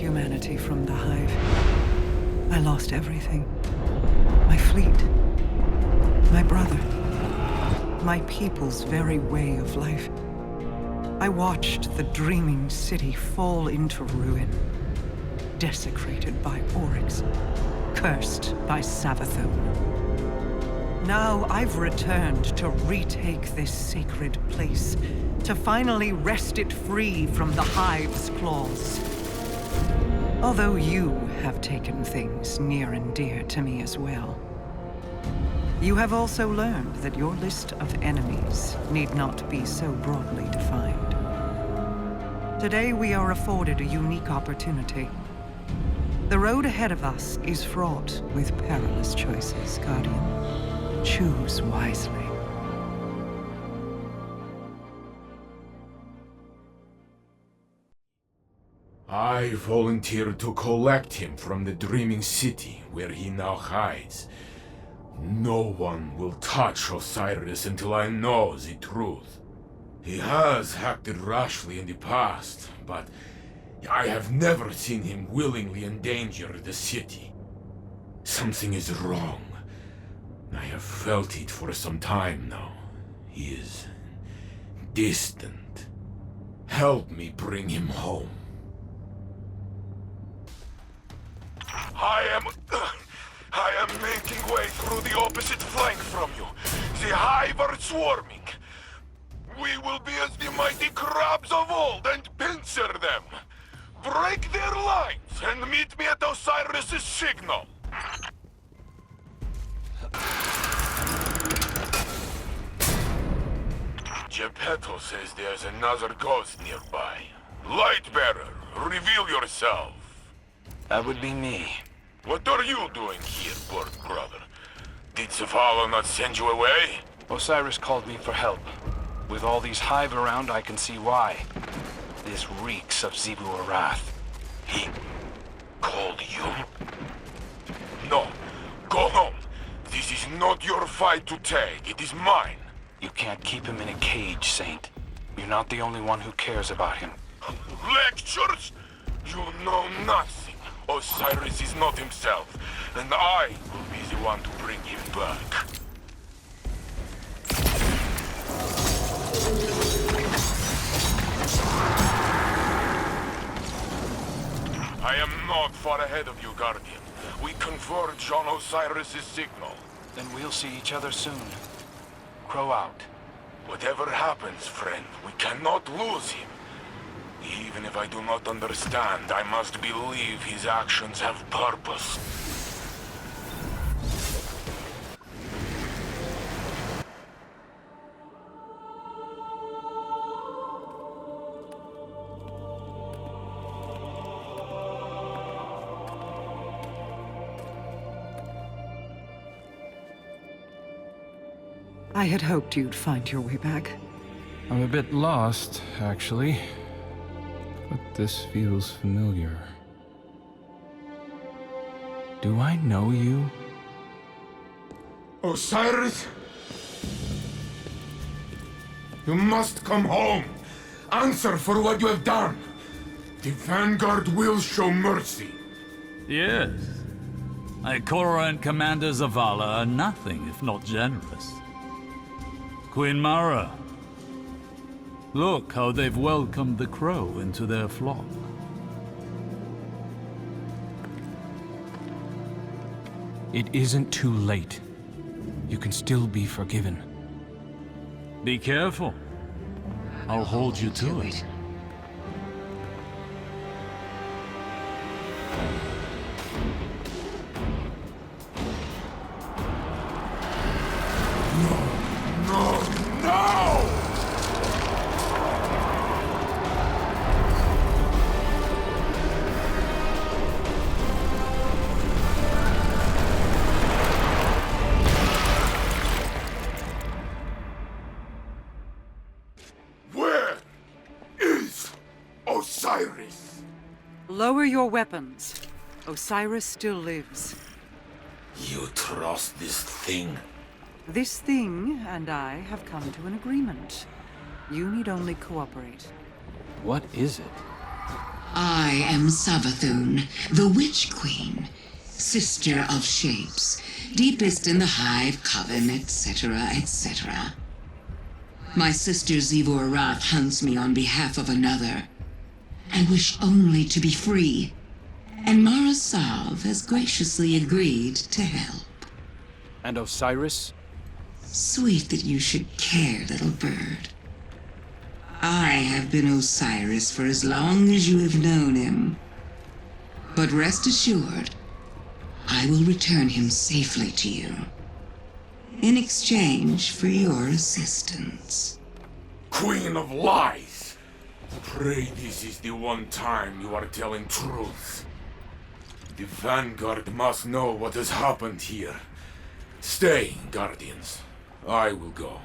humanity from the Hive. I lost everything. My fleet. My brother. My people's very way of life. I watched the dreaming city fall into ruin. Desecrated by Oryx. Cursed by Savathûn. Now I've returned to retake this sacred place, to finally wrest it free from the Hive's claws. Although you have taken things near and dear to me as well. You have also learned that your list of enemies need not be so broadly defined. Today we are afforded a unique opportunity. The road ahead of us is fraught with perilous choices, Guardian. Choose wisely. I volunteered to collect him from the Dreaming City, where he now hides. No one will touch Osiris until I know the truth. He has acted rashly in the past, but I have never seen him willingly endanger the city. Something is wrong. I have felt it for some time now. He is distant. Help me bring him home. I am making way through the opposite flank from you. The Hive are swarming. We will be as the mighty crabs of old and pincer them. Break their lines and meet me at Osiris' signal. Geppetto says there's another ghost nearby. Lightbearer, reveal yourself. That would be me. What are you doing here, bird brother? Did Zavala not send you away? Osiris called me for help. With all these Hive around, I can see why. This reeks of Zebu Arath. He called you? No, go home. This is not your fight to take, it is mine. You can't keep him in a cage, Saint. You're not the only one who cares about him. Lectures? You know nothing. Osiris is not himself, and I will be the one to bring him back. I am not far ahead of you, Guardian. We converge on Osiris' signal. Then we'll see each other soon. Crow out. Whatever happens, friend, we cannot lose him. Even if I do not understand, I must believe his actions have purpose. I had hoped you'd find your way back. I'm a bit lost, actually. But this feels familiar. Do I know you? Osiris? You must come home. Answer for what you have done. The Vanguard will show mercy. Yes. Ikora and Commander Zavala are nothing if not generous. Queen Mara. Look how they've welcomed the crow into their flock. It isn't too late. You can still be forgiven. Be careful. I'll hold you to it. Osiris! Lower your weapons. Osiris still lives. You trust this thing? This thing and I have come to an agreement. You need only cooperate. What is it? I am Savathûn, the Witch Queen, sister of shapes, deepest in the Hive Coven, etc., etc. My sister Zivor Arath hunts me on behalf of another. I wish only to be free, and Mara Sav has graciously agreed to help. And Osiris? Sweet that you should care, little bird. I have been Osiris for as long as you have known him. But rest assured, I will return him safely to you, in exchange for your assistance. Queen of lies! Pray this is the one time you are telling truth. The Vanguard must know what has happened here. Stay, Guardians. I will go.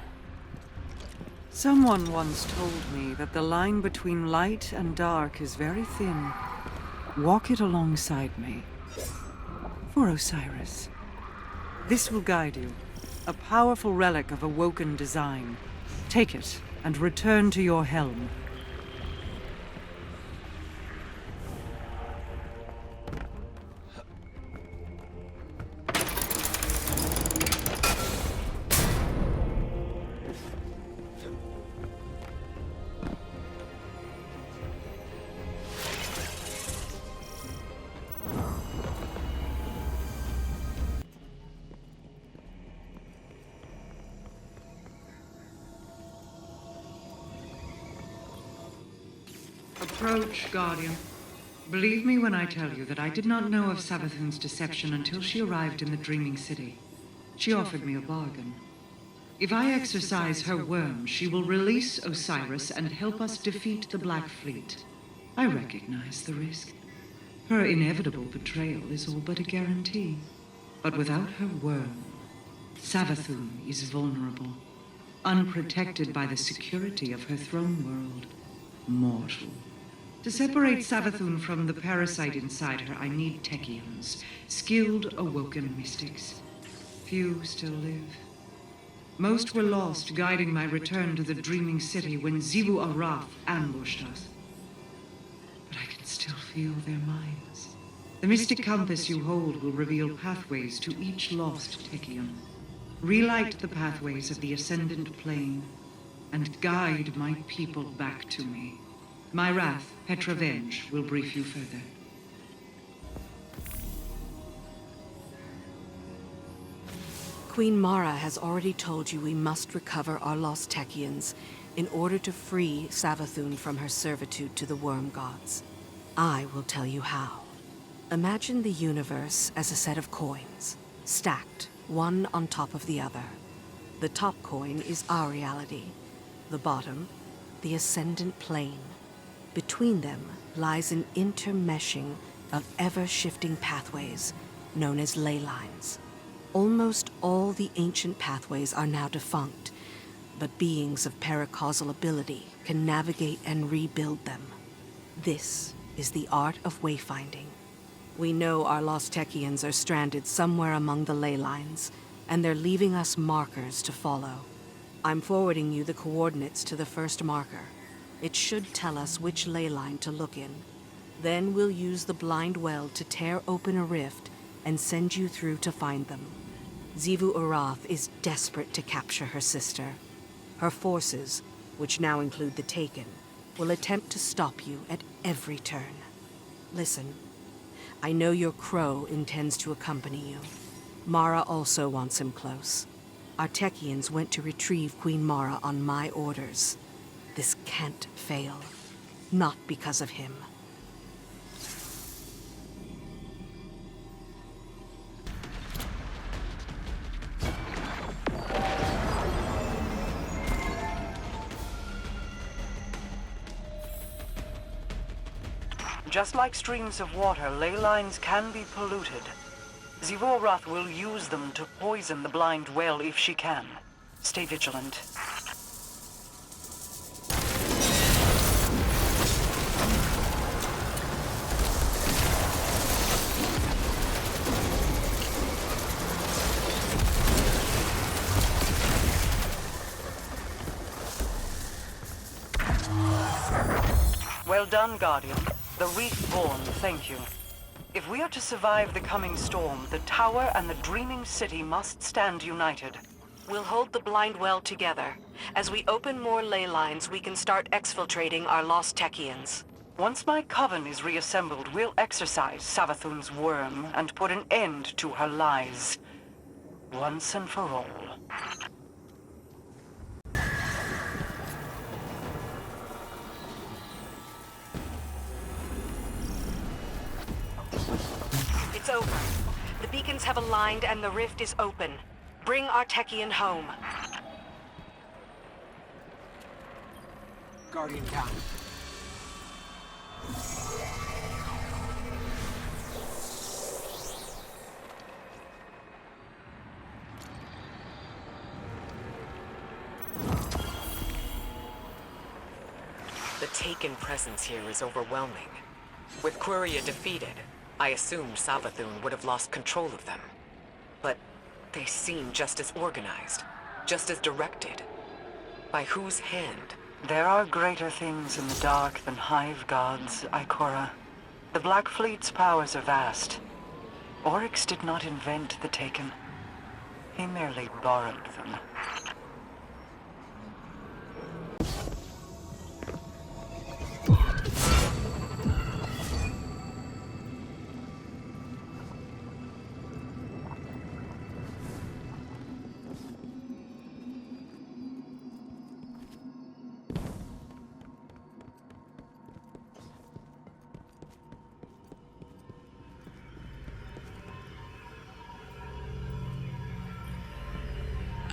Someone once told me that the line between light and dark is very thin. Walk it alongside me. For Osiris. This will guide you. A powerful relic of awoken design. Take it and return to your helm. Approach, Guardian. Believe me when I tell you that I did not know of Savathûn's deception until she arrived in the Dreaming City. She offered me a bargain. If I exorcise her worm, she will release Osiris and help us defeat the Black Fleet. I recognize the risk. Her inevitable betrayal is all but a guarantee. But without her worm, Savathûn is vulnerable, unprotected by the security of her throne world. Mortal. To separate Savathûn from the parasite inside her, I need Techians, skilled awoken mystics. Few still live. Most were lost, guiding my return to the Dreaming City when Xivu Arath ambushed us. But I can still feel their minds. The mystic compass you hold will reveal pathways to each lost Techian. Relight the pathways of the Ascendant Plane, and guide my people back to me. My wrath, Petravenge, will brief you further. Queen Mara has already told you we must recover our lost Techians in order to free Savathûn from her servitude to the worm gods. I will tell you how. Imagine the universe as a set of coins, stacked, one on top of the other. The top coin is our reality. The bottom, the Ascendant Plane. Between them lies an intermeshing of ever-shifting pathways, known as ley lines. Almost all the ancient pathways are now defunct, but beings of paracausal ability can navigate and rebuild them. This is the art of wayfinding. We know our lost Techians are stranded somewhere among the ley lines, and they're leaving us markers to follow. I'm forwarding you the coordinates to the first marker. It should tell us which ley line to look in. Then we'll use the blind well to tear open a rift and send you through to find them. Xivu Arath is desperate to capture her sister. Her forces, which now include the Taken, will attempt to stop you at every turn. Listen, I know your crow intends to accompany you. Mara also wants him close. Our Techians went to retrieve Queen Mara on my orders. This can't fail. Not because of him. Just like streams of water, ley lines can be polluted. Xivu Arath will use them to poison the blind well if she can. Stay vigilant. Well done, Guardian. The Reef-born, thank you. If we are to survive the coming storm, the tower and the dreaming city must stand united. We'll hold the blind well together. As we open more ley lines, we can start exfiltrating our lost Techians. Once my coven is reassembled, we'll exorcise Savathûn's worm and put an end to her lies. Once and for all. It's over. The beacons have aligned and the rift is open. Bring our Techian home. Guardian down. The Taken presence here is overwhelming. With Quria defeated, I assumed Savathûn would have lost control of them. But they seem just as organized, just as directed. By whose hand? There are greater things in the dark than hive gods, Ikora. The Black Fleet's powers are vast. Oryx did not invent the Taken. He merely borrowed them.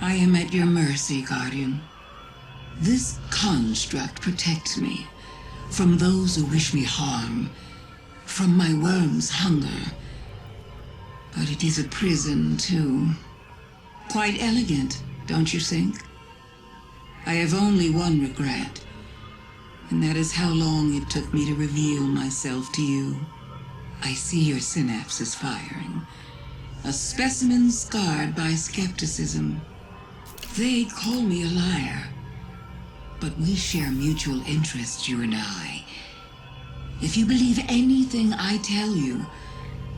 I am at your mercy, Guardian. This construct protects me from those who wish me harm, from my worm's hunger. But it is a prison, too. Quite elegant, don't you think? I have only one regret, and that is how long it took me to reveal myself to you. I see your synapses firing. A specimen scarred by skepticism. They call me a liar, but we share mutual interests, you and I. If you believe anything I tell you,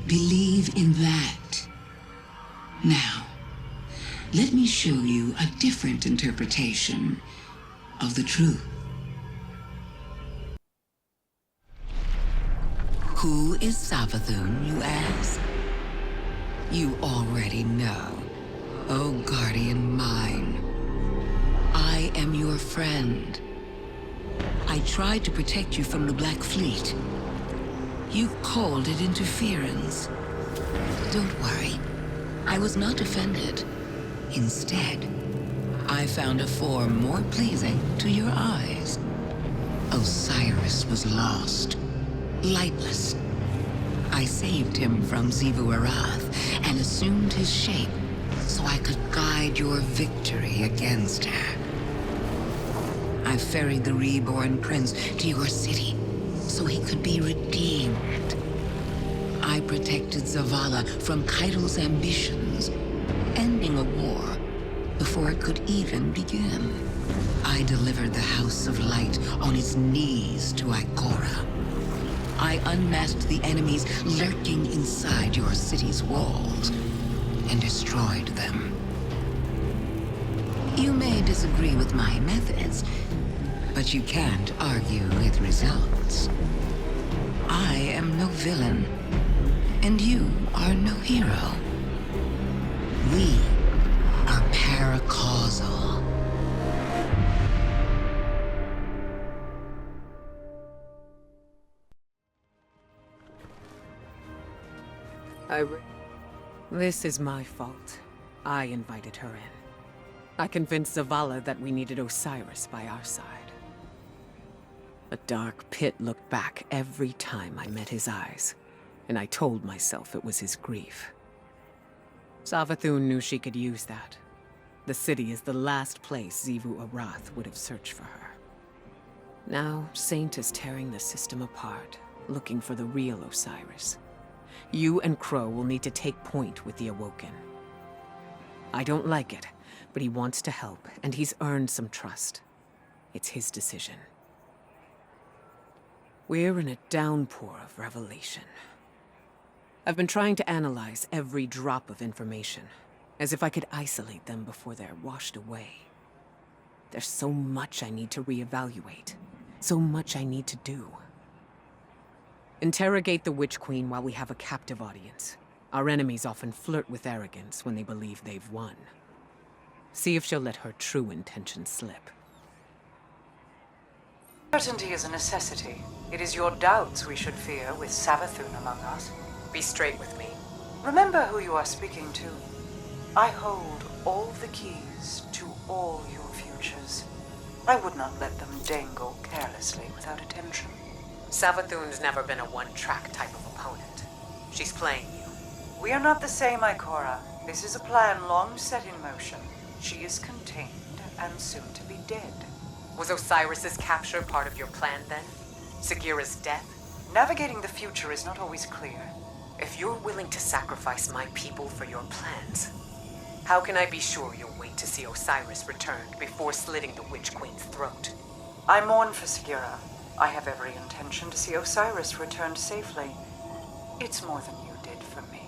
believe in that. Now, let me show you a different interpretation of the truth. Who is Savathûn, you ask? You already know. Oh, guardian mine. I am your friend. I tried to protect you from the Black Fleet. You called it interference. Don't worry. I was not offended. Instead, I found a form more pleasing to your eyes. Osiris was lost. Lightless. I saved him from Xivu Arath and assumed his shape so I could guide your victory against her. I ferried the reborn prince to your city so he could be redeemed. I protected Zavala from Kaido's ambitions, ending a war before it could even begin. I delivered the House of Light on its knees to Ikora. I unmasked the enemies lurking inside your city's walls and destroyed them. You may disagree with my methods, but you can't argue with results. I am no villain, and you are no hero. We are paracausal. This is my fault. I invited her in. I convinced Zavala that we needed Osiris by our side. A dark pit looked back every time I met his eyes, and I told myself it was his grief. Savathûn knew she could use that. The city is the last place Xivu Arath would have searched for her. Now, Saint is tearing the system apart, looking for the real Osiris. You and Crow will need to take point with the Awoken. I don't like it, but he wants to help, and he's earned some trust. It's his decision. We're in a downpour of revelation. I've been trying to analyze every drop of information, as if I could isolate them before they're washed away. There's so much I need to reevaluate, so much I need to do. Interrogate the Witch Queen while we have a captive audience. Our enemies often flirt with arrogance when they believe they've won. See if she'll let her true intentions slip. Certainty is a necessity. It is your doubts we should fear, with Savathûn among us. Be straight with me. Remember who you are speaking to. I hold all the keys to all your futures. I would not let them dangle carelessly without attention. Savathûn's never been a one-track type of opponent. She's playing you. We are not the same, Ikora. This is a plan long set in motion. She is contained and soon to be dead. Was Osiris's capture part of your plan then? Sagira's death? Navigating the future is not always clear. If you're willing to sacrifice my people for your plans, how can I be sure you'll wait to see Osiris returned before slitting the Witch Queen's throat? I mourn for Sagira. I have every intention to see Osiris returned safely. It's more than you did for me.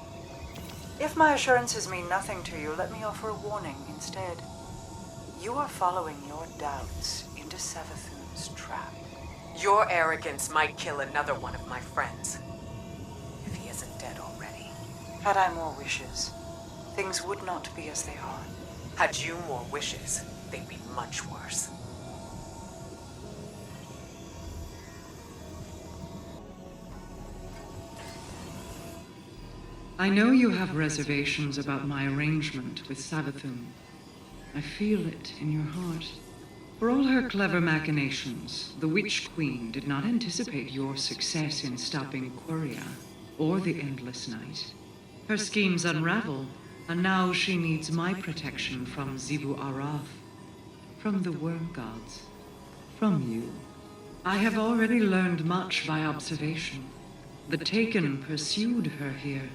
If my assurances mean nothing to you, let me offer a warning instead. You are following your doubts into Savathûn's trap. Your arrogance might kill another one of my friends, if he isn't dead already. Had I more wishes, things would not be as they are. Had you more wishes, they'd be much worse. I know you have reservations about my arrangement with Savathûn. I feel it in your heart. For all her clever machinations, the Witch Queen did not anticipate your success in stopping Quria or the Endless Night. Her schemes unravel, and now she needs my protection from Xivu Arath, from the Worm Gods, from you. I have already learned much by observation. The Taken pursued her here.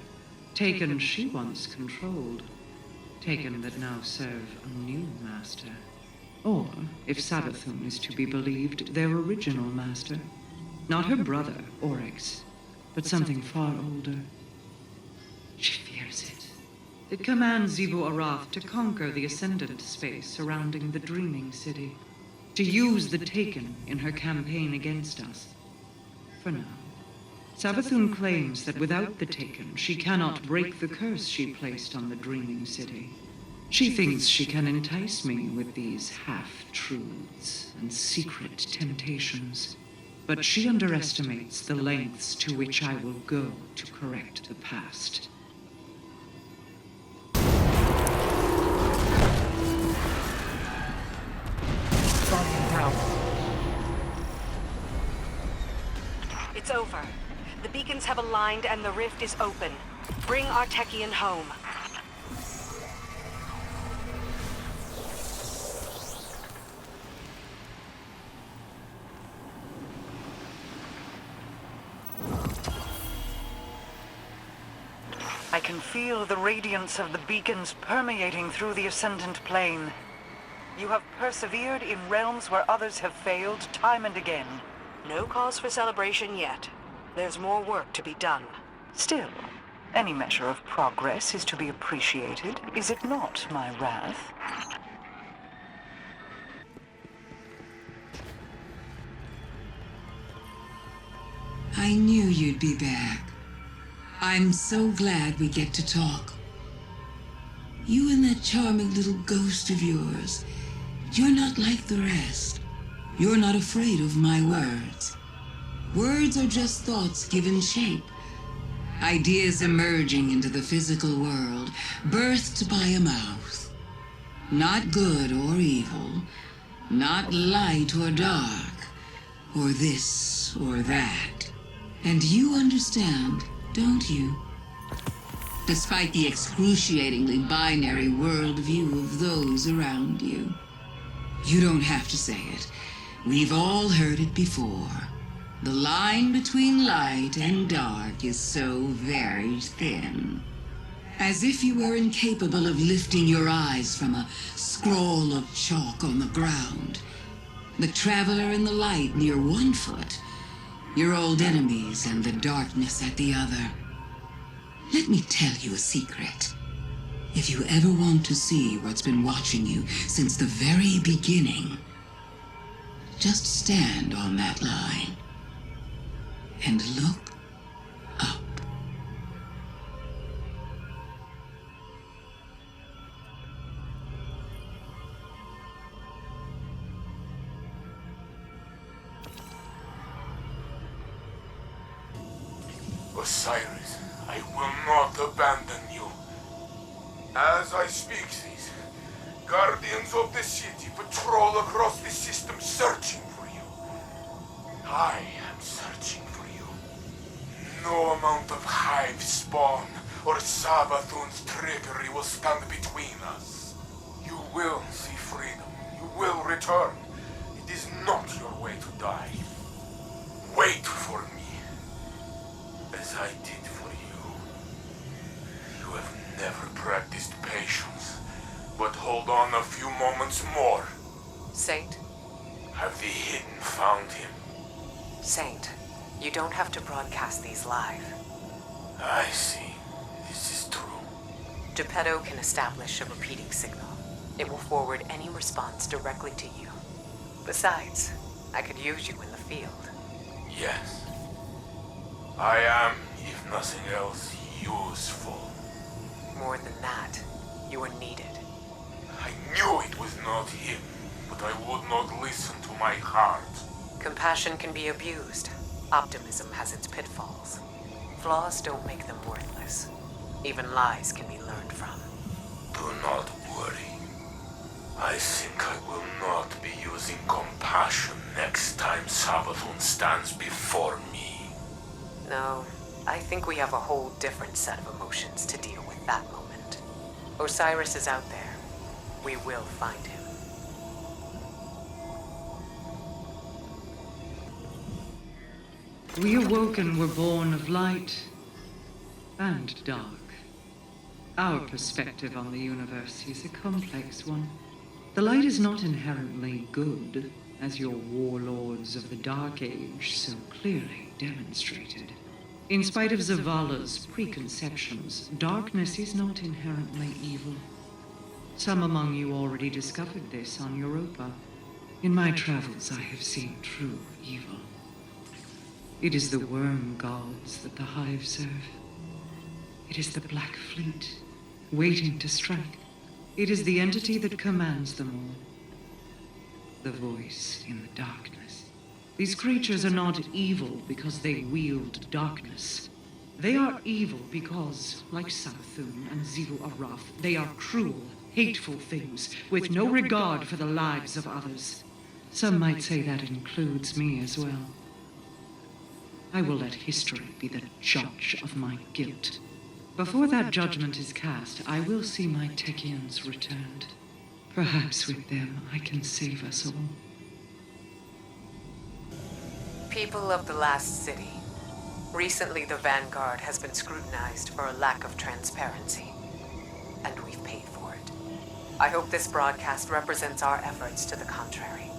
Taken she once controlled. Taken that now serve a new master. Or, if Savathûn is to be believed, their original master. Not her brother, Oryx, but something far older. She fears it. It commands Xivu Arath to conquer the Ascendant space surrounding the Dreaming City. To use the Taken in her campaign against us. For now. Savathûn claims that without the Taken, she cannot break the curse she placed on the Dreaming City. She thinks she can entice me with these half-truths and secret temptations. But she underestimates the lengths to which I will go to correct the past. It's over. The beacons have aligned and the rift is open. Bring our Techian home. I can feel the radiance of the beacons permeating through the Ascendant Plane. You have persevered in realms where others have failed time and again. No cause for celebration yet. There's more work to be done. Still, any measure of progress is to be appreciated, is it not, my wrath? I knew you'd be back. I'm so glad we get to talk. You and that charming little ghost of yours, you're not like the rest. You're not afraid of my words. Words are just thoughts given shape. Ideas emerging into the physical world, birthed by a mouth. Not good or evil, not light or dark, or this or that. And you understand, don't you? Despite the excruciatingly binary worldview of those around you. You don't have to say it. We've all heard it before. The line between light and dark is so very thin. As if you were incapable of lifting your eyes from a scroll of chalk on the ground. The traveler in the light near one foot Your old enemies and the darkness at the other. Let me tell you a secret. If you ever want to see what's been watching you since the very beginning, just stand on that line and look up. Osiris, I will not abandon you. As I speak this, guardians of the city patrol across the system searching for you. I am searching for you. No amount of hive spawn or Savathûn's trickery will stand between us. You will see freedom. You will return. It is not your way to die. Wait for me. As I did for you. You have never practiced patience, but hold on a few moments more. Saint? Have the Hidden found him? Saint, you don't have to broadcast these live. I see. This is true. Geppetto can establish a repeating signal. It will forward any response directly to you. Besides, I could use you in the field. Yes. I am, if nothing else, useful. More than that, you are needed. I knew it was not him, but I would not listen to my heart. Compassion can be abused. Optimism has its pitfalls. Flaws don't make them worthless. Even lies can be learned from. Do not worry. I think I will not be using compassion next time Savathûn stands before me. No, I think we have a whole different set of emotions to deal with that moment. Osiris is out there. We will find him. We awoken were born of light and dark. Our perspective on the universe is a complex one. The light is not inherently good, as your warlords of the Dark Age so clearly demonstrated. In spite of Zavala's preconceptions, darkness is not inherently evil. Some among you already discovered this on Europa. In my travels, I have seen true evil. It is the worm gods that the Hive serve. It is the Black Fleet, waiting to strike. It is the entity that commands them all. The voice in the darkness. These creatures are not evil because they wield darkness. They are evil because, like Savathûn and Xivu-Arath, they are cruel, hateful things with no regard for the lives of others. Some might say that includes me as well. I will let history be the judge of my guilt. Before that judgment is cast, I will see my Techians returned. Perhaps with them I can save us all. People of the Last City. Recently, the Vanguard has been scrutinized for a lack of transparency, and we've paid for it. I hope this broadcast represents our efforts to the contrary.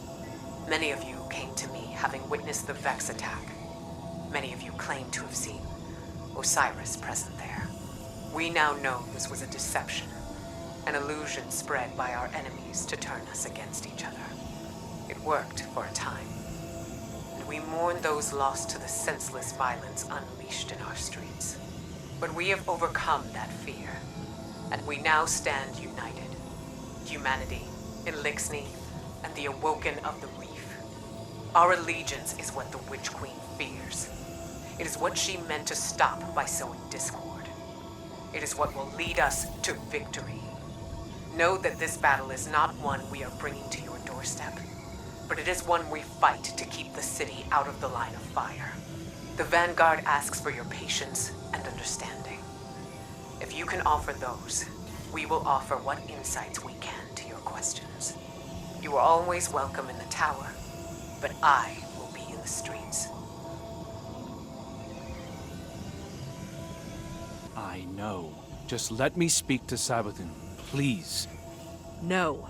Many of you came to me having witnessed the Vex attack. Many of you claim to have seen Osiris present there. We now know this was a deception, an illusion spread by our enemies to turn us against each other. It worked for a time. We mourn those lost to the senseless violence unleashed in our streets. But we have overcome that fear, and we now stand united. Humanity, Elixni, and the Awoken of the Reef. Our allegiance is what the Witch Queen fears. It is what she meant to stop by sowing discord. It is what will lead us to victory. Know that this battle is not one we are bringing to your doorstep, but it is one we fight to keep the city out of the line of fire. The Vanguard asks for your patience and understanding. If you can offer those, we will offer what insights we can to your questions. You are always welcome in the tower, but I will be in the streets. I know. Just let me speak to Savathûn, please. No.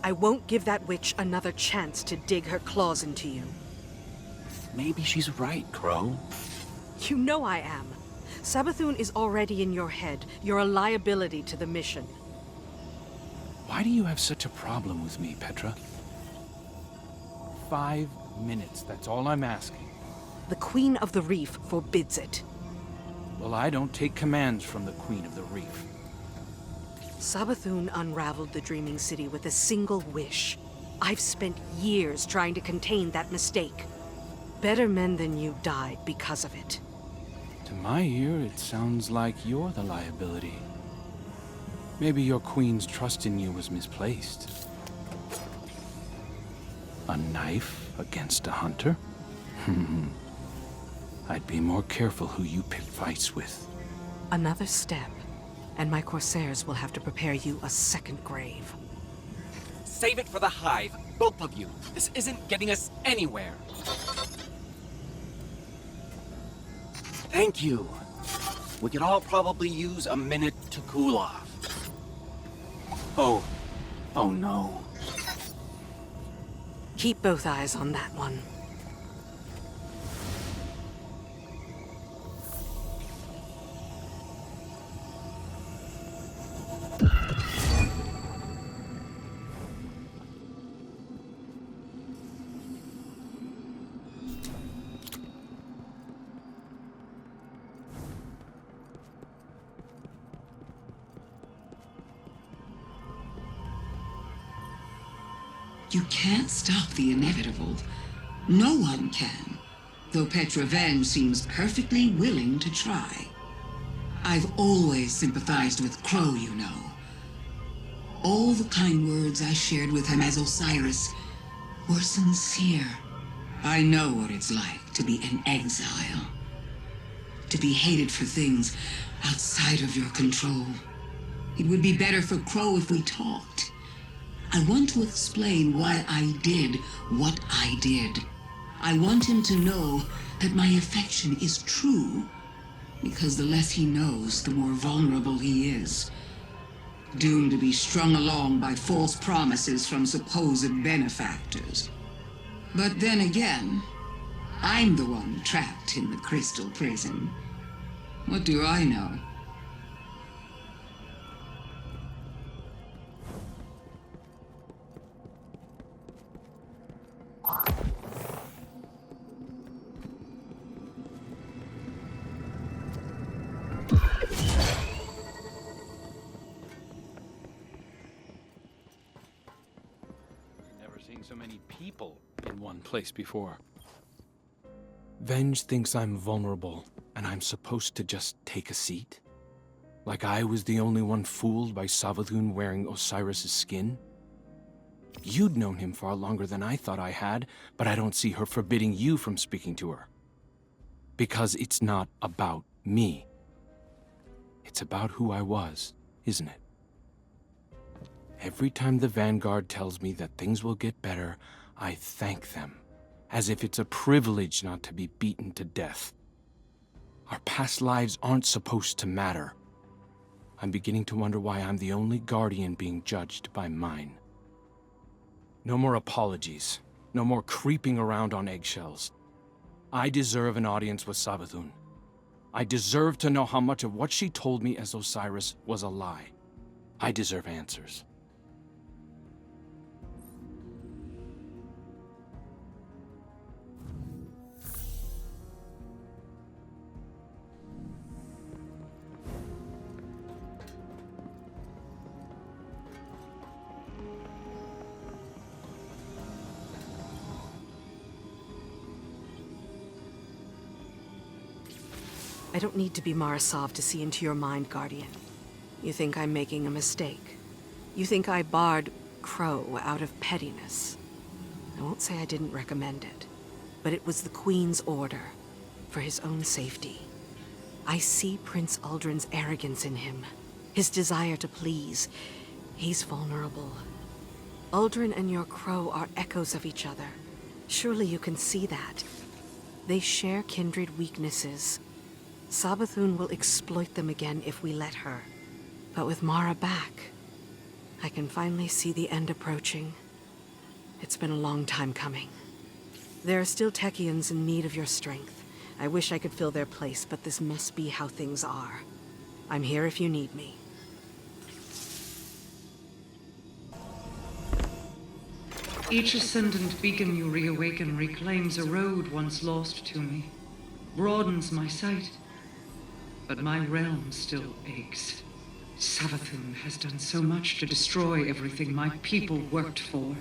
I won't give that witch another chance to dig her claws into you. Maybe she's right, Crow. You know I am. Savathûn is already in your head. You're a liability to the mission. Why do you have such a problem with me, Petra? 5 minutes, that's all I'm asking. The Queen of the Reef forbids it. Well, I don't take commands from the Queen of the Reef. Savathûn unraveled the Dreaming City with a single wish. I've spent years trying to contain that mistake. Better men than you died because of it. To my ear, it sounds like you're the liability. Maybe your queen's trust in you was misplaced. A knife against a hunter? I'd be more careful who you pick fights with. Another step, and my Corsairs will have to prepare you a second grave. Save it for the Hive, both of you. This isn't getting us anywhere. Thank you. We could all probably use a minute to cool off. Oh no. Keep both eyes on that one. You can't stop the inevitable. No one can. Though Petra Venge seems perfectly willing to try. I've always sympathized with Crow, you know. All the kind words I shared with him as Osiris were sincere. I know what it's like to be an exile. To be hated for things outside of your control. It would be better for Crow if we talked. I want to explain why I did what I did. I want him to know that my affection is true, because the less he knows, the more vulnerable he is. Doomed to be strung along by false promises from supposed benefactors. But then again, I'm the one trapped in the crystal prison. What do I know? Never seen so many people in one place before. Venge thinks I'm vulnerable, and I'm supposed to just take a seat? Like I was the only one fooled by Savathûn wearing Osiris' skin? You'd known him far longer than I thought I had, but I don't see her forbidding you from speaking to her. Because it's not about me. It's about who I was, isn't it? Every time the Vanguard tells me that things will get better, I thank them, as if it's a privilege not to be beaten to death. Our past lives aren't supposed to matter. I'm beginning to wonder why I'm the only Guardian being judged by mine. No more apologies. No more creeping around on eggshells. I deserve an audience with Savathûn. I deserve to know how much of what she told me as Osiris was a lie. I deserve answers. I don't need to be Marasov to see into your mind, Guardian. You think I'm making a mistake. You think I barred Crow out of pettiness. I won't say I didn't recommend it, but it was the Queen's order, for his own safety. I see Prince Uldren's arrogance in him, his desire to please. He's vulnerable. Uldren and your Crow are echoes of each other. Surely you can see that. They share kindred weaknesses. Savathûn will exploit them again if we let her. But with Mara back, I can finally see the end approaching. It's been a long time coming. There are still Techians in need of your strength. I wish I could fill their place, but this must be how things are. I'm here if you need me. Each ascendant beacon you reawaken reclaims a road once lost to me, broadens my sight. But my realm still aches. Savathûn has done so much to destroy everything my people worked for.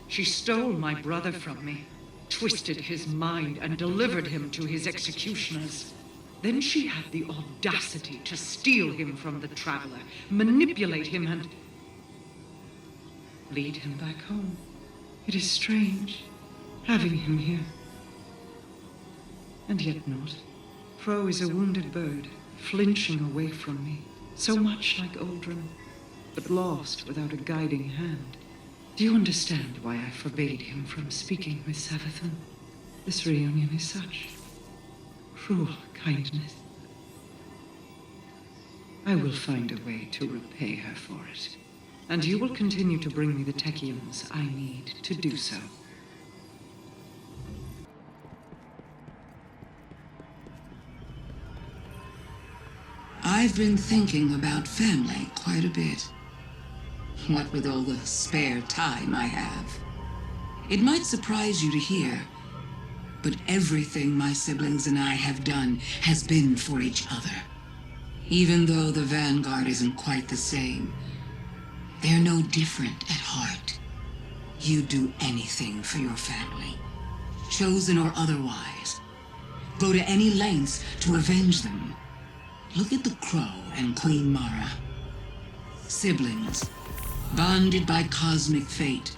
She stole my brother from me, twisted his mind, and delivered him to his executioners. Then she had the audacity to steal him from the Traveler, manipulate him, and lead him back home. It is strange, having him here. And yet not. Crow is a wounded bird, flinching away from me, so much like Uldren, but lost without a guiding hand. Do you understand why I forbade him from speaking with Savathûn? This reunion is such cruel kindness. I will find a way to repay her for it. And you will continue to bring me the Techians I need to do so. I've been thinking about family quite a bit. What with all the spare time I have. It might surprise you to hear, but everything my siblings and I have done has been for each other. Even though the Vanguard isn't quite the same, they're no different at heart. You'd do anything for your family, chosen or otherwise. Go to any lengths to avenge them. Look at the Crow and Queen Mara. Siblings, bonded by cosmic fate,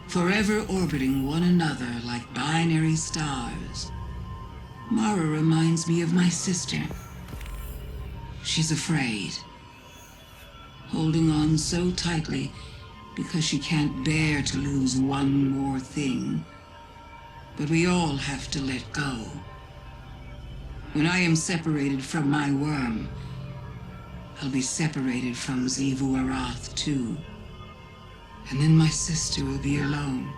forever orbiting one another like binary stars. Mara reminds me of my sister. She's afraid, holding on so tightly because she can't bear to lose one more thing. But we all have to let go. When I am separated from my worm, I'll be separated from Xivu Arath too. And then my sister will be alone.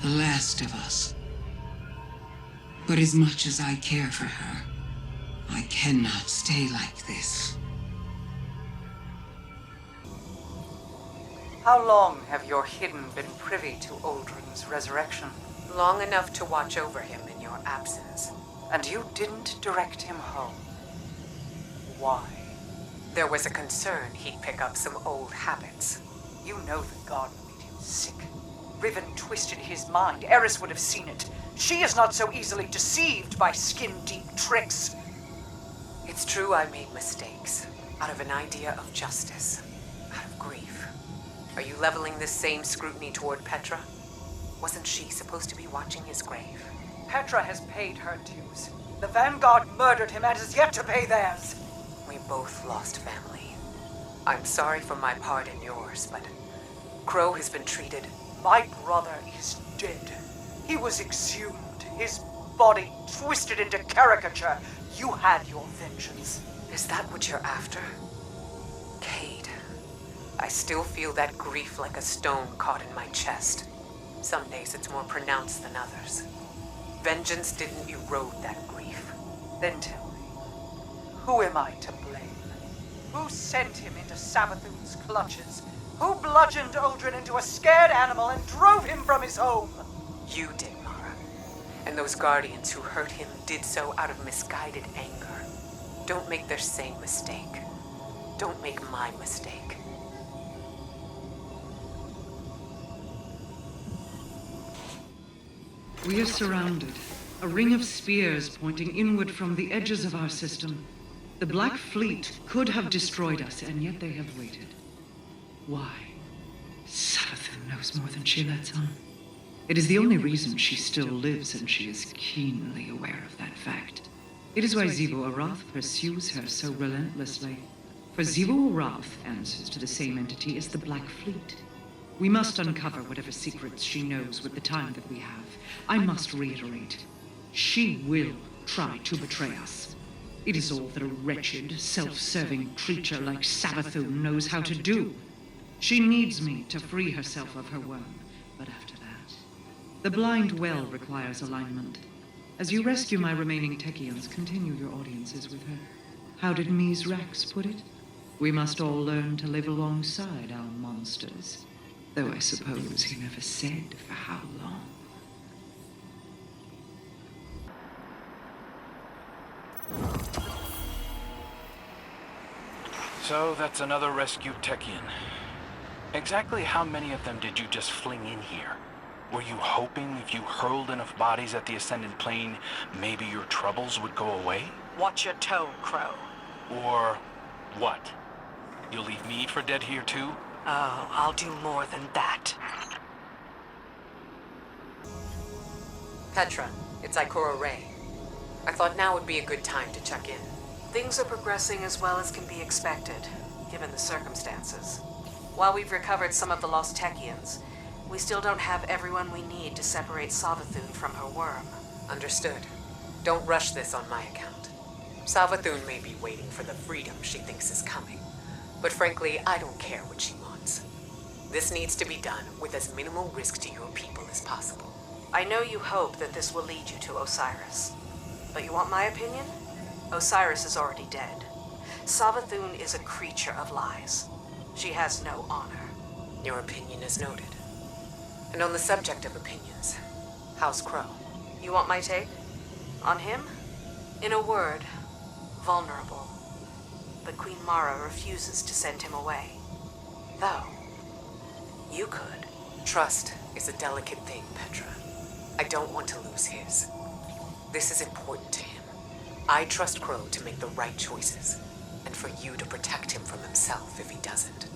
The last of us. But as much as I care for her, I cannot stay like this. How long have your hidden been privy to Uldren's resurrection? Long enough to watch over him in your absence. And you didn't direct him home. Why? There was a concern he'd pick up some old habits. You know the god made him sick. Riven twisted his mind. Eris would have seen it. She is not so easily deceived by skin-deep tricks. It's true I made mistakes. Out of an idea of justice. Out of grief. Are you leveling this same scrutiny toward Petra? Wasn't she supposed to be watching his grave? Petra has paid her dues. The Vanguard murdered him and is yet to pay theirs. We both lost family. I'm sorry for my part in yours, but Crow has been treated. My brother is dead. He was exhumed, his body twisted into caricature. You had your vengeance. Is that what you're after? Cade, I still feel that grief like a stone caught in my chest. Some days it's more pronounced than others. Vengeance didn't erode that grief. Then tell me, who am I to blame? Who sent him into Savathûn's clutches? Who bludgeoned Uldren into a scared animal and drove him from his home? You did, Mara. And those guardians who hurt him did so out of misguided anger. Don't make their same mistake. Don't make my mistake. We are surrounded. A ring of spears pointing inward from the edges of our system. The Black Fleet could have destroyed us, and yet they have waited. Why? Savathûn knows more than she lets on. It is the only reason she still lives, and she is keenly aware of that fact. It is why Xivu Arath pursues her so relentlessly. For Xivu Arath answers to the same entity as the Black Fleet. We must uncover whatever secrets she knows with the time that we have. I must reiterate, she will try to betray us. It is all that a wretched, self-serving creature like Savathûn knows how to do. She needs me to free herself of her worm, but after that, The blind well requires alignment. As you rescue my remaining Techians, continue your audiences with her. How did Mies Rex put it? We must all learn to live alongside our monsters. Though I suppose he never said for how long. So that's another rescued Techian. Exactly how many of them did you just fling in here? Were you hoping if you hurled enough bodies at the Ascendant Plane, maybe your troubles would go away? Watch your tone, Crow. Or what? You'll leave me for dead here too? Oh, I'll do more than that. Petra, it's Ikora Ray. I thought now would be a good time to check in. Things are progressing as well as can be expected, given the circumstances. While we've recovered some of the lost Techians, we still don't have everyone we need to separate Savathûn from her worm. Understood. Don't rush this on my account. Savathûn may be waiting for the freedom she thinks is coming, but frankly, I don't care what she wants. This needs to be done with as minimal risk to your people as possible. I know you hope that this will lead you to Osiris. But you want my opinion? Osiris is already dead. Savathûn is a creature of lies. She has no honor. Your opinion is noted. And on the subject of opinions, how's Crow? You want my take? On him? In a word, vulnerable. But Queen Mara refuses to send him away. Though, you could. Trust is a delicate thing, Petra. I don't want to lose his. This is important to him. I trust Crow to make the right choices, and for you to protect him from himself if he doesn't.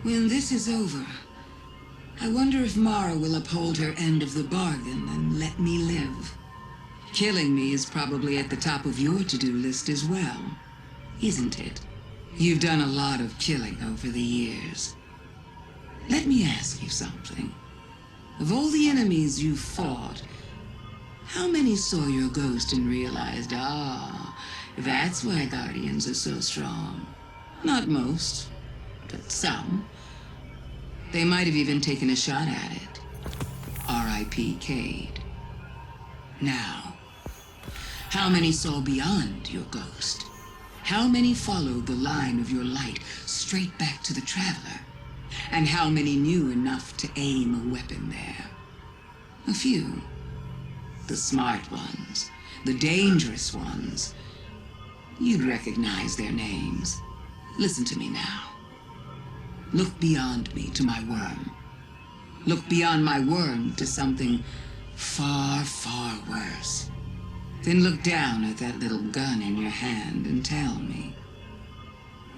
When this is over, I wonder if Mara will uphold her end of the bargain and let me live. Killing me is probably at the top of your to-do list as well, isn't it? You've done a lot of killing over the years. Let me ask you something. Of all the enemies you've fought, how many saw your ghost and realized, that's why Guardians are so strong? Not most, but some. They might have even taken a shot at it. R.I.P. Cade. Now, how many saw beyond your ghost? How many followed the line of your light straight back to the Traveler? And how many knew enough to aim a weapon there? A few. The smart ones, the dangerous ones. You'd recognize their names. Listen to me now. Look beyond me to my worm. Look beyond my worm to something far, far worse. Then look down at that little gun in your hand and tell me,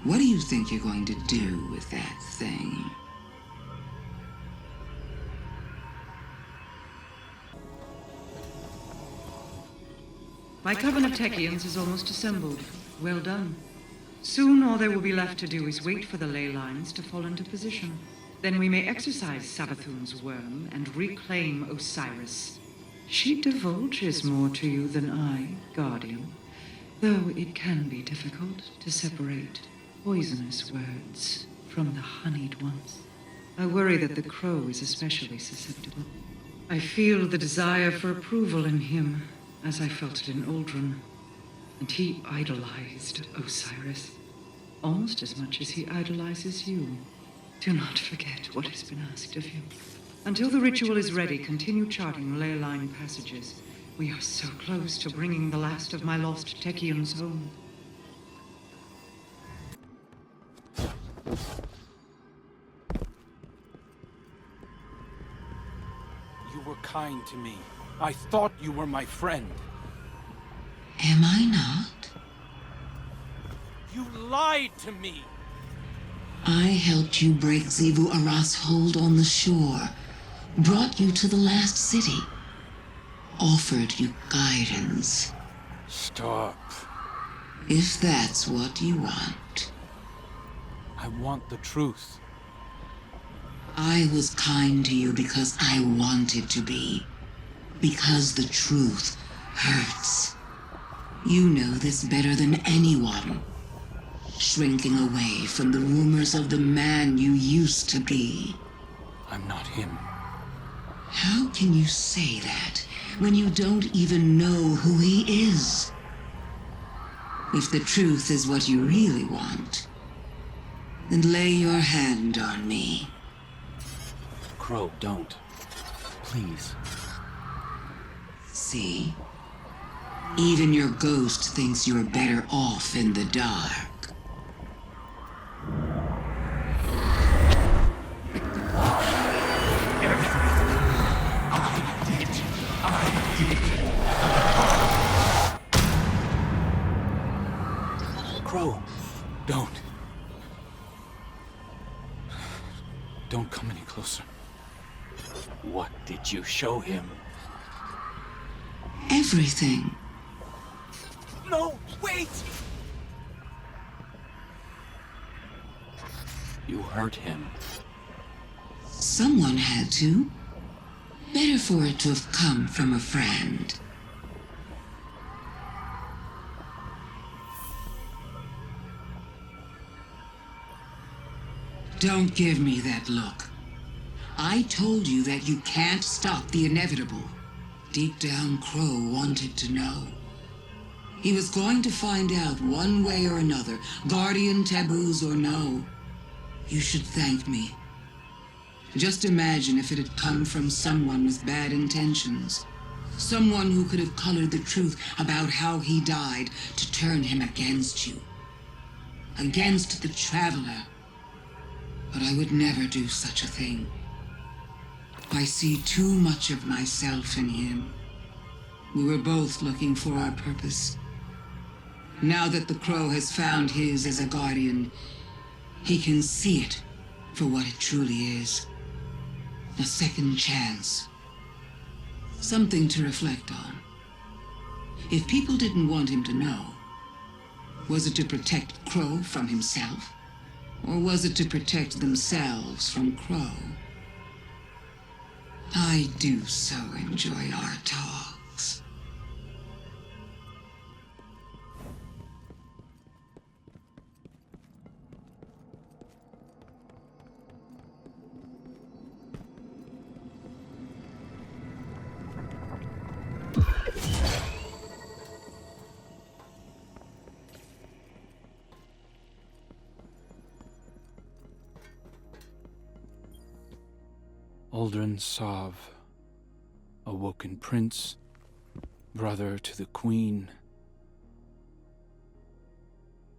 what do you think you're going to do with that thing? My coven of Techians is almost assembled. Well done. Soon all there will be left to do is wait for the ley lines to fall into position. Then we may exorcise Savathûn's worm and reclaim Osiris. She divulges more to you than I, Guardian, though it can be difficult to separate poisonous words from the honeyed ones. I worry that the crow is especially susceptible. I feel the desire for approval in him, as I felt it in Uldren, and he idolized Osiris, almost as much as he idolizes you. Do not forget what has been asked of you. Until the ritual is ready, continue charting ley line passages. We are so close to bringing the last of my lost Techians home. You were kind to me. I thought you were my friend. Am I not? You lied to me! I helped you break Xivu Aras's hold on the shore, brought you to the last city, offered you guidance. Stop. If that's what you want. I want the truth. I was kind to you because I wanted to be. Because the truth hurts. You know this better than anyone. shrinking away from the rumors of the man you used to be. I'm not him. How can you say that when you don't even know who he is? If the truth is what you really want, then lay your hand on me. Crow, don't. Please. See? Even your ghost thinks you're better off in the dark. Crow, Don't. Don't come any closer. what did you show him? Everything. No, wait! You hurt him. Someone had to. Better for it to have come from a friend. Don't give me that look. I told you that you can't stop the inevitable. Deep down, Crow wanted to know. He was going to find out one way or another, guardian taboos or no. You should thank me. Just imagine if it had come from someone with bad intentions. Someone who could have colored the truth about how he died to turn him against you. Against the Traveler. But I would never do such a thing. I see too much of myself in him. We were both looking for our purpose. Now that the Crow has found his as a guardian, he can see it for what it truly is. A second chance. Something to reflect on. If people didn't want him to know, was it to protect Crow from himself? Or was it to protect themselves from Crow? I do so enjoy our talks. Aldrin Sov, awoken prince, brother to the queen,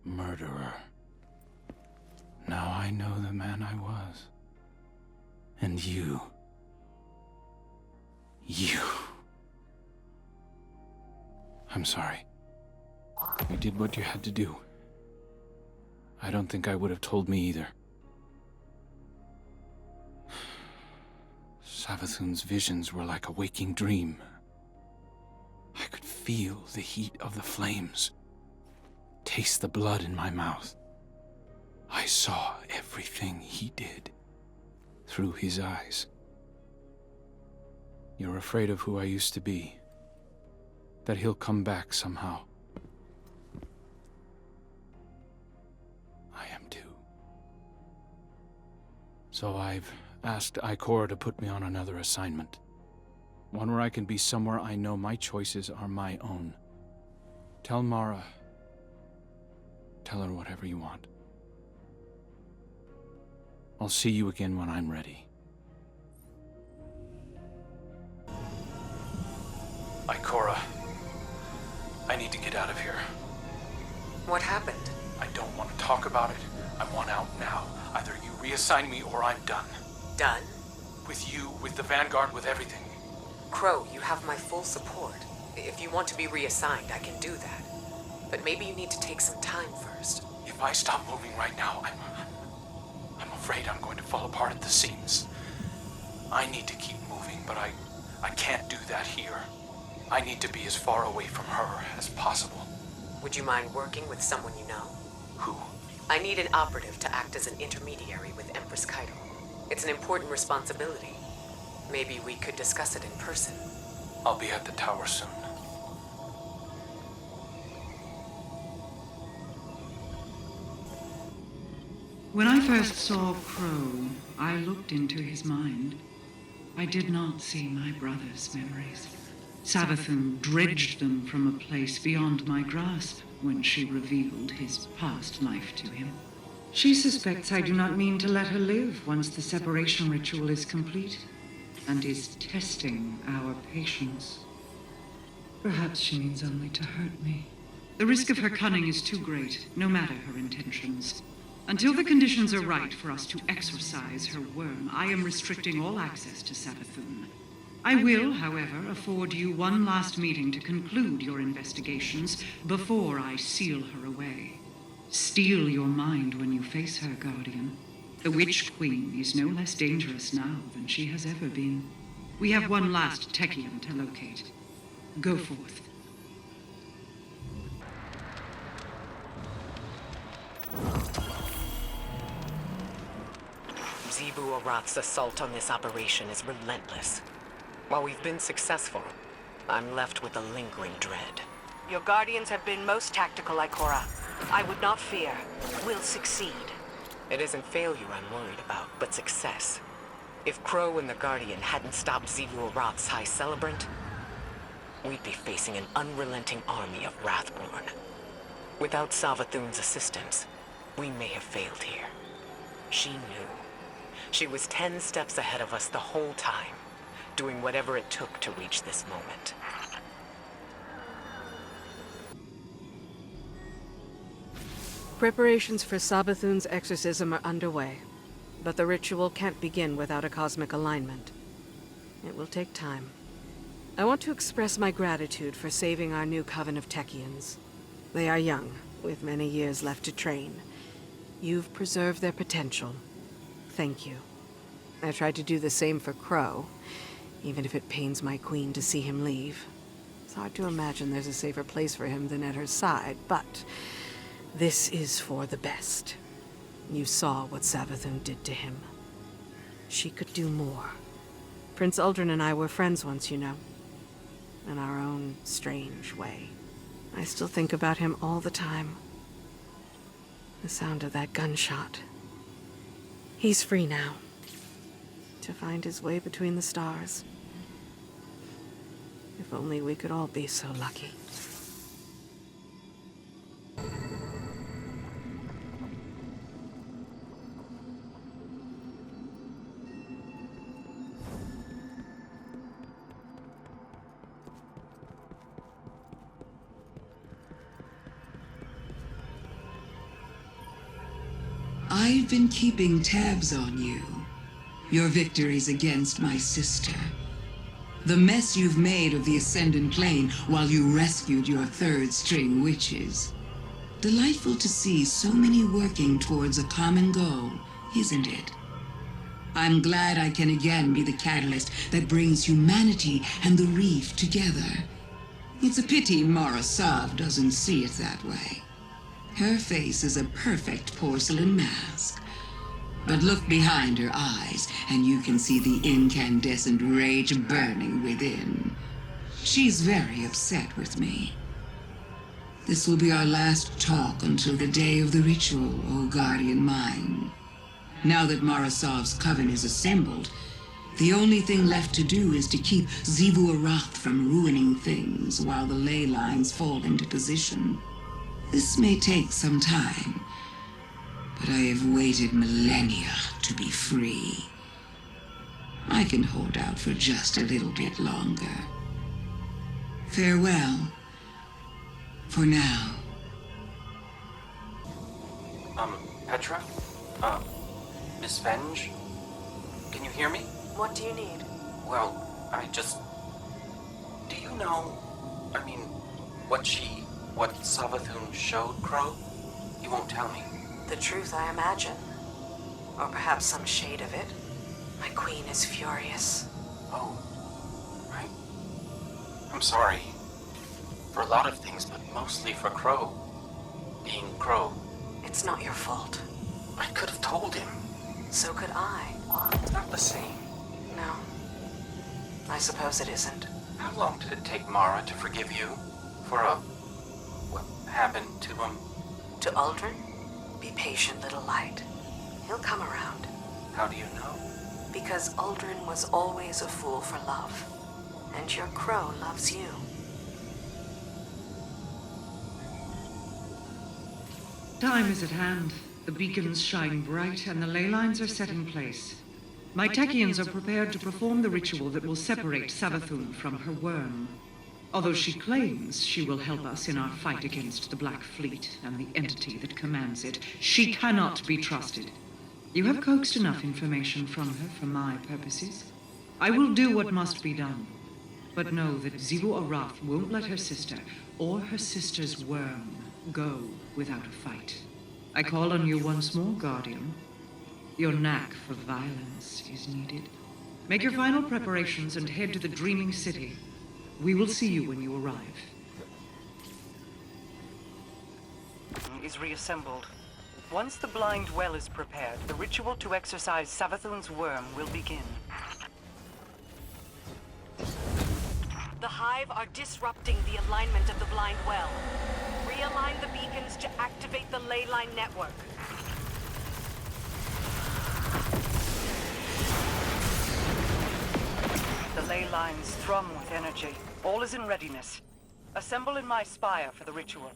murderer. Now I know the man I was. And you. I'm sorry. You did what you had to do. I don't think I would have told me either. Savathûn's visions were like a waking dream. I could feel the heat of the flames, taste the blood in my mouth. I saw everything he did through his eyes. You're afraid of who I used to be, that he'll come back somehow. I am too. So I've asked Ikora to put me on another assignment. One where I can be somewhere I know my choices are my own. Tell Mara. Tell her whatever you want. I'll see you again when I'm ready. Ikora, I need to get out of here. What happened? I don't want to talk about it. I want out now. Either you reassign me or I'm done. Done? With you, with the Vanguard, with everything. Crow, you have my full support. If you want to be reassigned, I can do that. But maybe you need to take some time first. If I stop moving right now, I'm afraid I'm going to fall apart at the seams. I need to keep moving, but I can't do that here. I need to be as far away from her as possible. Would you mind working with someone you know? Who? I need an operative to act as an intermediary with Empress Kaido. It's an important responsibility. Maybe we could discuss it in person. I'll be at the tower soon. When I first saw Crow, I looked into his mind. I did not see my brother's memories. Savathûn dredged them from a place beyond my grasp when she revealed his past life to him. She suspects I do not mean to let her live once the separation ritual is complete, and is testing our patience. Perhaps she means only to hurt me. The risk of her cunning is too great, no matter her intentions. Until the conditions are right for us to exorcise her worm, I am restricting all access to Savathûn. I will, however, afford you one last meeting to conclude your investigations before I seal her away. Steel your mind when you face her, Guardian. The Witch Queen is no less dangerous now than she has ever been. We have one last Techian to locate. Go forth. Xivu Arath's assault on this operation is relentless. While we've been successful, I'm left with a lingering dread. Your guardians have been most tactical, Ikora. I would not fear. We'll succeed. It isn't failure I'm worried about, but success. If Crow and the Guardian hadn't stopped Xivu Arath's High Celebrant, we'd be facing an unrelenting army of Wrathborn. Without Savathûn's assistance, we may have failed here. She knew. She was 10 steps ahead of us the whole time, doing whatever it took to reach this moment. Preparations for Savathûn's exorcism are underway, but the ritual can't begin without a cosmic alignment. It will take time. I want to express my gratitude for saving our new coven of Techians. They are young, with many years left to train. You've preserved their potential. Thank you. I tried to do the same for Crow, even if it pains my queen to see him leave. It's hard to imagine there's a safer place for him than at her side, but this is for the best. You saw what Savathûn did to him. She could do more. Prince Uldren and I were friends once, you know. In our own strange way. I still think about him all the time. The sound of that gunshot. He's free now. To find his way between the stars. If only we could all be so lucky. I've been keeping tabs on you. Your victories against my sister. The mess you've made of the Ascendant Plane while you rescued your third-string witches. Delightful to see so many working towards a common goal, isn't it? I'm glad I can again be the catalyst that brings humanity and the reef together. It's a pity Mara Sav doesn't see it that way. Her face is a perfect porcelain mask. But look behind her eyes, and you can see the incandescent rage burning within. She's very upset with me. This will be our last talk until the day of the ritual, O Guardian mine. Now that Marasav's coven is assembled, the only thing left to do is to keep Xivu Arath from ruining things while the ley lines fall into position. This may take some time, but I have waited millennia to be free. I can hold out for just a little bit longer. Farewell. For now. Petra? Miss Venge? Can you hear me? What do you need? Well, do you know, what Savathûn showed Crow? You won't tell me? The truth, I imagine. Or perhaps some shade of it. My queen is furious. Oh, right. I'm sorry. For a lot of things, but mostly for Crow. Being Crow. It's not your fault. I could have told him. So could I. It's not the same. No. I suppose it isn't. How long did it take Mara to forgive you? For what happened to him? To Uldren? Be patient, little light. He'll come around. How do you know? Because Uldren was always a fool for love. And your crow loves you. Time is at hand. The beacons shine bright and the ley lines are set in place. My Techians are prepared to perform the ritual that will separate Savathûn from her worm. Although she claims she will help us in our fight against the Black Fleet and the entity that commands it, she cannot be trusted. You have coaxed enough information from her for my purposes. I will do what must be done. But know that Xivu Arath won't let her sister, or her sister's worm, go without a fight. I call on you once more, Guardian. Your knack for violence is needed. Make your final preparations and head to the Dreaming City. We will see you when you arrive. Is reassembled. Once the blind well is prepared, the ritual to exorcise Savathûn's worm will begin. The Hive are disrupting the alignment of the blind well. Realign the beacons to activate the ley line network. The ley lines thrum with energy. All is in readiness. Assemble in my spire for the ritual.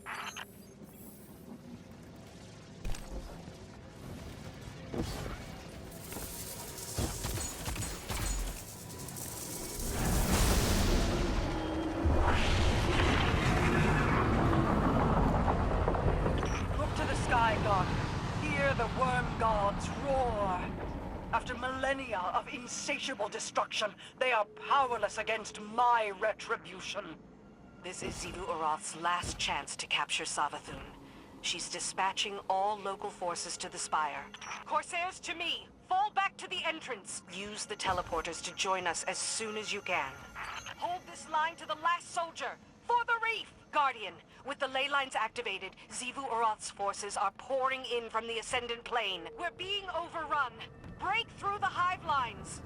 Look to the sky, God. Hear the worm gods roar. After millennia of insatiable destruction, they are powerless against my retribution. This is Xivu Arath's last chance to capture Savathûn. She's dispatching all local forces to the spire. Corsairs to me! Fall back to the entrance! Use the teleporters to join us as soon as you can. Hold this line to the last soldier! For the reef! Guardian, with the ley lines activated, Xivu Arath's forces are pouring in from the Ascendant Plane. We're being overrun! Break through the hive lines!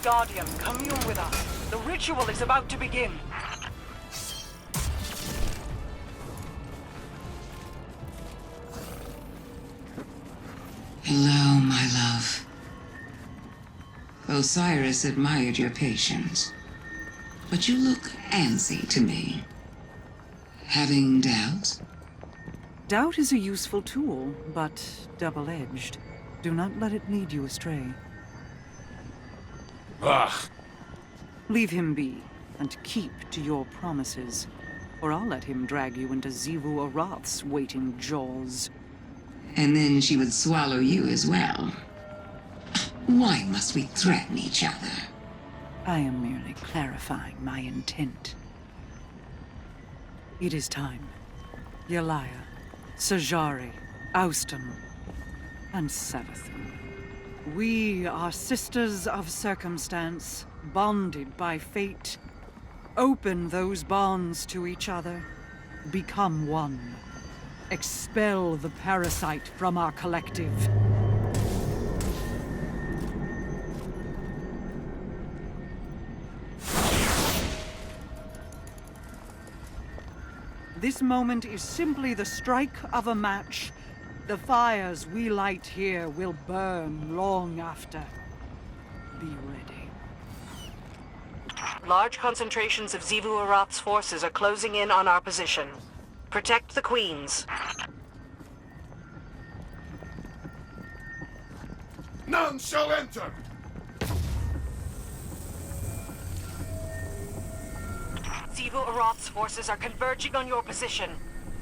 Guardian, commune with us. The ritual is about to begin. Hello, my love. Osiris admired your patience, but you look antsy to me. Having doubts? Doubt is a useful tool, but double-edged. Do not let it lead you astray. Ugh! Leave him be, and keep to your promises, or I'll let him drag you into Xivu Arath's waiting jaws. And then she would swallow you as well. Why must we threaten each other? I am merely clarifying my intent. It is time. Yalaya, Sajari, Austin, and Savathûn. We are sisters of circumstance, bonded by fate. Open those bonds to each other. Become one. Expel the parasite from our collective. This moment is simply the strike of a match. The fires we light here will burn long after. Be ready. Large concentrations of Xivu Arath's forces are closing in on our position. Protect the queens. None shall enter! Xivu Arath's forces are converging on your position.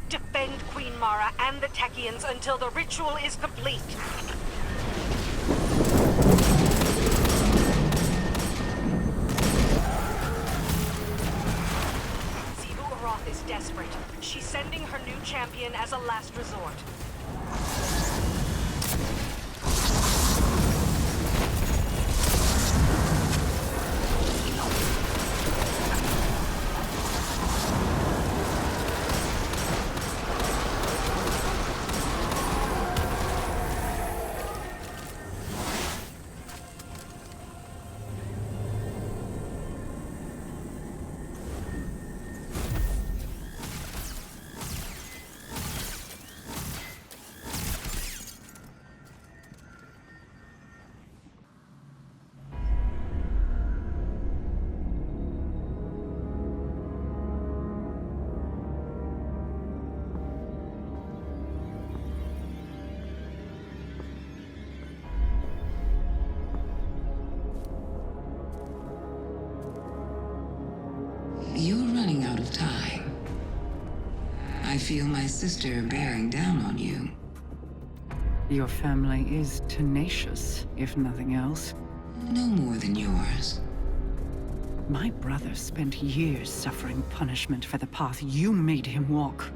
Defend Queen Mara and the Techians until the ritual is complete. Xivu Arath is desperate. She's sending her new champion as a last resort. You're running out of time. I feel my sister bearing down on you. Your family is tenacious, if nothing else. No more than yours. My brother spent years suffering punishment for the path you made him walk.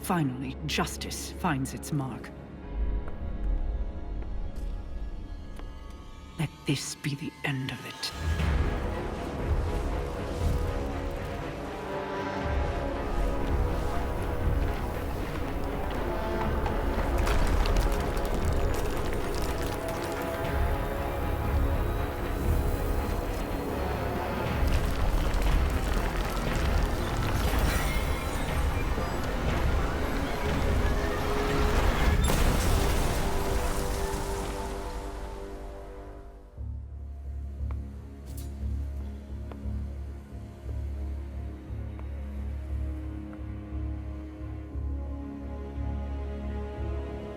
Finally, justice finds its mark. Let this be the end of it.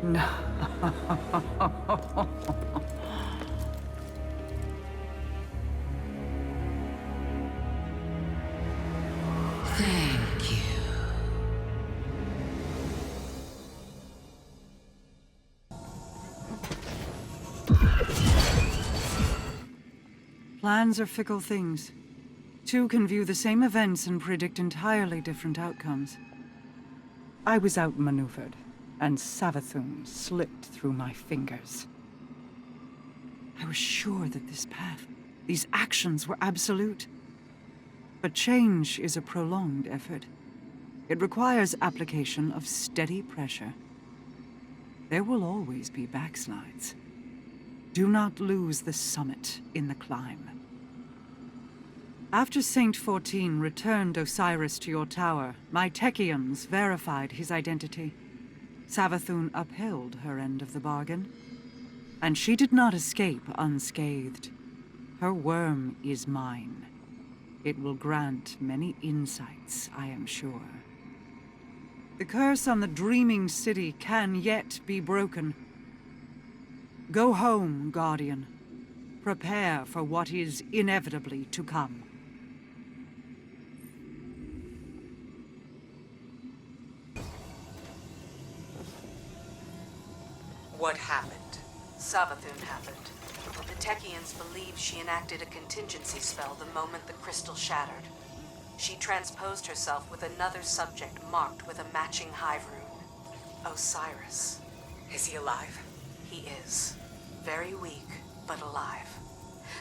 No. Thank you. Plans are fickle things. Two can view the same events and predict entirely different outcomes. I was outmaneuvered, and Savathûn slipped through my fingers. I was sure that this path, these actions were absolute. But change is a prolonged effort. It requires application of steady pressure. There will always be backslides. Do not lose the summit in the climb. After Saint 14 returned Osiris to your tower, my Techians verified his identity. Savathûn upheld her end of the bargain. And she did not escape unscathed. Her worm is mine. It will grant many insights, I am sure. The curse on the dreaming city can yet be broken. Go home, Guardian. Prepare for what is inevitably to come. What happened? Savathûn happened. The Techians believe she enacted a contingency spell the moment the crystal shattered. She transposed herself with another subject marked with a matching hive rune. Osiris. Is he alive? He is. Very weak, but alive.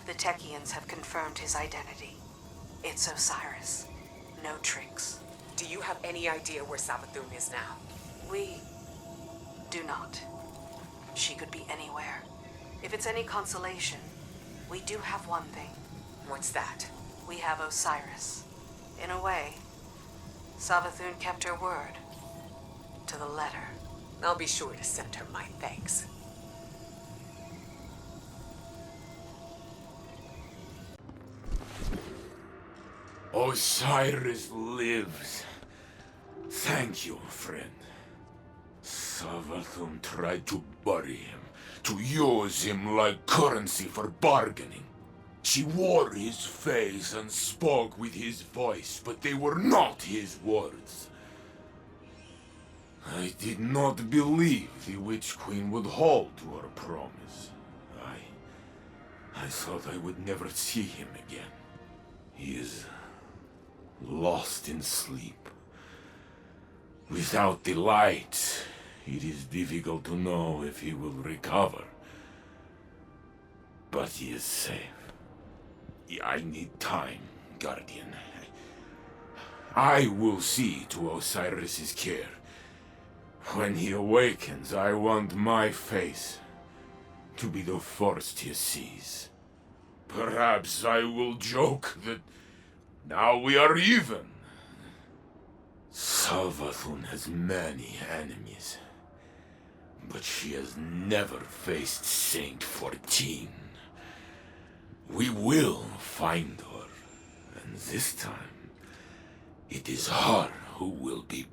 The Techians have confirmed his identity. It's Osiris. No tricks. Do you have any idea where Savathûn is now? We do not. She could be anywhere. If it's any consolation, we do have one thing. What's that? We have Osiris. In a way, Savathûn kept her word. To the letter. I'll be sure to send her my thanks. Osiris lives. Thank you, friend. Savathûn tried to bury him, to use him like currency for bargaining. She wore his face and spoke with his voice, but they were not his words. I did not believe the Witch Queen would hold to her promise. I thought I would never see him again. He is lost in sleep. Without the light, it is difficult to know if he will recover. But he is safe. I need time, Guardian. I will see to Osiris's care. When he awakens, I want my face to be the first he sees. Perhaps I will joke that now we are even. Savathûn has many enemies, but she has never faced Saint 14. We will find her, and this time, it is her who will be